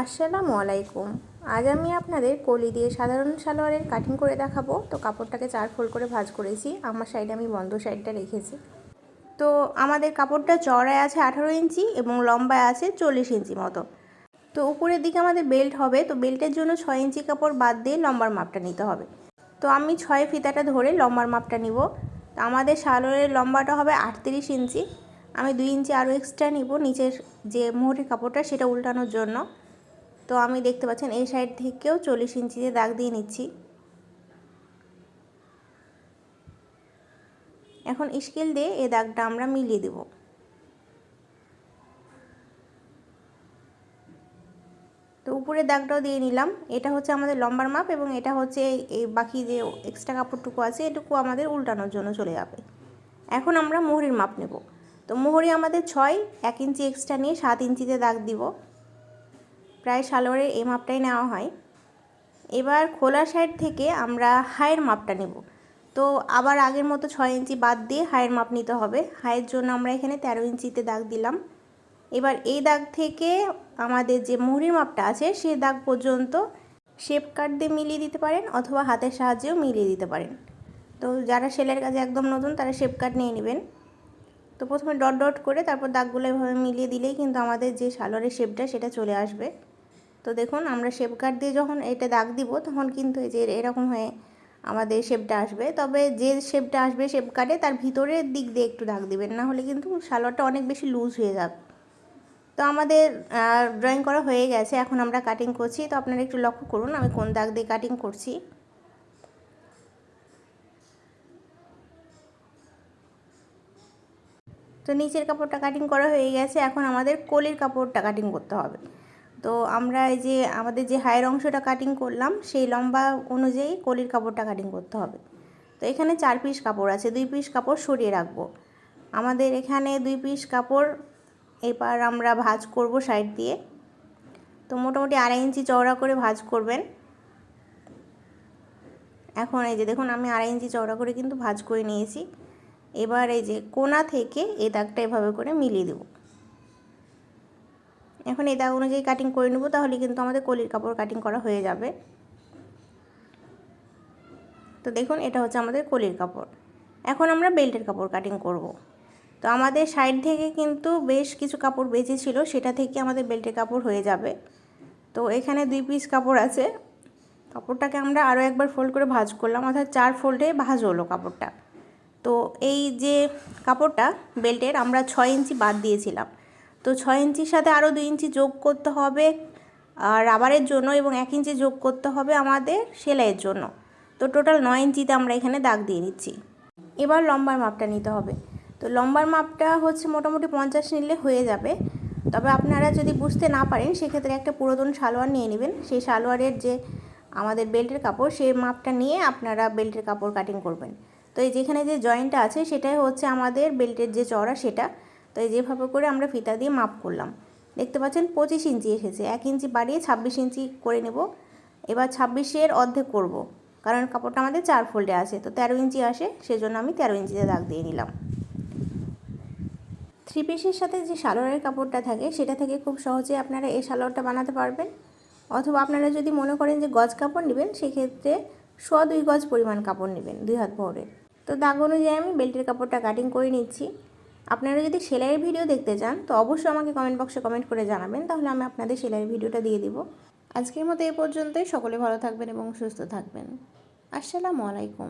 আসসালামু আলাইকুম। আজ আমি আপনাদের কলি দিয়ে সাধারণ সালোয়ারের কাটিং করে দেখাবো। তো কাপড়টাকে 4 ফোল্ড করে ভাঁজ করেছি। আমার সাইডে আমি বন্ধ সাইডটা রেখেছি। তো আমাদের কাপড়টা চওড়ায় আছে 18 ইঞ্চি এবং লম্বায় আছে 40 ইঞ্চি মতো। তো উপরের দিকে আমাদের বেল্ট হবে, তো বেল্টের জন্য 6 ইঞ্চি কাপড় বাদ দিয়ে লম্বার মাপটা নিতে হবে। তো আমি 6 ফিতাটা ধরে লম্বার মাপটা নিব। তো আমাদের সালোয়ারের লম্বাটা হবে 38 ইঞ্চি। আমি 2 ইঞ্চি আরও এক্সট্রা নিব নিচের যে মোহরের কাপড়টা সেটা উল্টানোর জন্য। তো আমি দেখতে পাচ্ছেন এই সাইড থেকেও 40 ইঞ্চিতে দাগ দিয়ে নিচ্ছি। এখন স্কেল দিয়ে এই দাগটা আমরা মিলিয়ে দেব। তো উপরের দাগটাও দিয়ে নিলাম। এটা হচ্ছে আমাদের লম্বার মাপ এবং এটা হচ্ছে এই বাকি যে এক্সট্রা কাপড়টুকু আছে এটুকু আমাদের উল্টানোর জন্য চলে যাবে। এখন আমরা মোহরের মাপ নেব। তো মোহরি আমাদের 6, 1 ইঞ্চি এক্সট্রা নিয়ে 7 ইঞ্চিতে দাগ দিব। প্রায় সালোয়ারের এই মাপটাই নেওয়া হয়। এবার খোলা সাইড থেকে আমরা হাইয়ের মাপটা নেব। তো আবার আগের মতো 6 ইঞ্চি বাদ দিয়ে হাইয়ের মাপ নিতে হবে। হাইয়ের জন্য আমরা এখানে 13 ইঞ্চিতে দাগ দিলাম। এবার এই দাগ থেকে আমাদের যে মুহুরির মাপটা আছে সেই দাগ পর্যন্ত শেপ কাট দিয়ে মিলিয়ে দিতে পারেন অথবা হাতের সাহায্যেও মিলিয়ে দিতে পারেন। তো যারা সেলাইয়ের কাজে একদম নতুন তারা শেপ কাট নিয়ে নেবেন। তো প্রথমে ডট ডট করে তারপর দাগগুলো এভাবে মিলিয়ে দিলেই কিন্তু আমাদের যে সালোয়ারের শেপটা সেটা চলে আসবে। তো দেখুন আমরা শেপ কাট দিয়ে যখন এটা দাগ দিব তখন কিন্তু এই যে এরকম হয়ে আমাদের শেপটা আসবে। তবে যে শেপটা আসবে শেপ কাটে তার ভিতরের দিক দিয়ে একটু দাগ দিবেন, না হলে কিন্তু সালোয়ারটা অনেক বেশি লুজ হয়ে যাবে। তো আমাদের ড্রয়িং করা হয়ে গেছে, এখন আমরা কাটিং করছি। তো আপনারা একটু লক্ষ্য করুন আমি কোন দাগ দিয়ে কাটিং করছি। তো নিচের কাপড়টা কাটিং করা হয়ে গেছে, এখন আমাদের কলির কাপড়টা কাটিং করতে হবে। তো আমরা এই যে আমাদের যে হাইয়ের অংশটা কাটিং করলাম সেই লম্বা অনুযায়ী কলির কাপড়টা কাটিং করতে হবে। তো এখানে 4 পিস কাপড় আছে, 2 পিস কাপড় সরিয়ে রাখবো। আমাদের এখানে 2 পিস কাপড় এবার আমরা ভাঁজ করব সাইড দিয়ে। তো মোটামুটি 2.5 ইঞ্চি চওড়া করে ভাঁজ করবেন। এখন এই যে দেখুন আমি 2.5 ইঞ্চি চওড়া করে কিন্তু ভাঁজ করে নিয়েছি। এবার এই যে কোণা থেকে এই দাগটা এভাবে করে মিলিয়ে দেব। এখন এই দাগ অনুযায়ী কাটিং করে নেব, তাহলে কিন্তু আমাদের কলির কাপড় কাটিং করা হয়ে যাবে। তো দেখুন এটা হচ্ছে আমাদের কলির কাপড়। এখন আমরা বেল্টের কাপড় কাটিং করব। তো আমাদের সাইড থেকে কিন্তু বেশ কিছু কাপড় বেঁচে ছিল, সেটা থেকে আমাদের বেল্টের কাপড় হয়ে যাবে। তো এখানে 2 পিস কাপড় আছে, কাপড়টাকে আমরা আরও একবার ফোল্ড করে ভাঁজ করলাম, অর্থাৎ 4 ফোল্ডে ভাঁজ হলো কাপড়টা। তো এই যে কাপড়টা বেল্টের আমরা 6 ইঞ্চি বাদ দিয়েছিলাম। তো 6 ইঞ্চির সাথে আরও 2 ইঞ্চি যোগ করতে হবে রাবারের জন্য এবং 1 ইঞ্চি যোগ করতে হবে আমাদের সেলাইয়ের জন্য। তো টোটাল 9 ইঞ্চিতে আমরা এখানে দাগ দিয়ে নিচ্ছি। এবার লম্বার মাপটা নিতে হবে। তো লম্বার মাপটা হচ্ছে মোটামুটি 50 নিলে হয়ে যাবে। তবে আপনারা যদি বুঝতে না পারেন সেক্ষেত্রে একটা পুরাতন সালোয়ার নিয়ে নেবেন। সেই সালোয়ারের যে আমাদের বেল্টের কাপড় সেই মাপটা নিয়ে আপনারা বেল্টের কাপড় কাটিং করবেন। তো এই যেখানে যে জয়েন্টটা আছে সেটাই হচ্ছে আমাদের বেল্টের যে চওড়া সেটা। তো এই যেভাবে করে আমরা ফিতা দিয়ে মাপ করলাম, দেখতে পাচ্ছেন 25 ইঞ্চি এসেছে। 1 ইঞ্চি বাড়িয়ে 26 ইঞ্চি করে নেব। এবার 26-এর অর্ধেক করব, কারণ কাপড়টা আমাদের 4 ফোল্ডে আছে। তো 13 ইঞ্চি আসে, সেজন্য আমি 13 ইঞ্চিতে দাগ দিয়ে নিলাম। 3 পিসের সাথে যে সালোয়ারের কাপড়টা থাকে সেটা থেকে খুব সহজে আপনারা এই সালোয়ারটা বানাতে পারবেন। অথবা আপনারা যদি মনে করেন যে গজ কাপড় নেবেন সেক্ষেত্রে 2 গজ পরিমাণ কাপড় নেবেন 2 হাত ভরের। তো দাগ অনুযায়ী আমি বেল্টের কাপড়টা কাটিং করে নিচ্ছি। আপনারা যদি সেলাইয়ের ভিডিও দেখতে চান তো অবশ্যই আমাকে কমেন্ট বক্সে কমেন্ট করে জানাবেন, তাহলে আমি আপনাদের সেলাইয়ের ভিডিওটা দিয়ে দিব। আজকের মতো এই পর্যন্তই। সকলে ভালো থাকবেন এবং সুস্থ থাকবেন। আসসালামু আলাইকুম।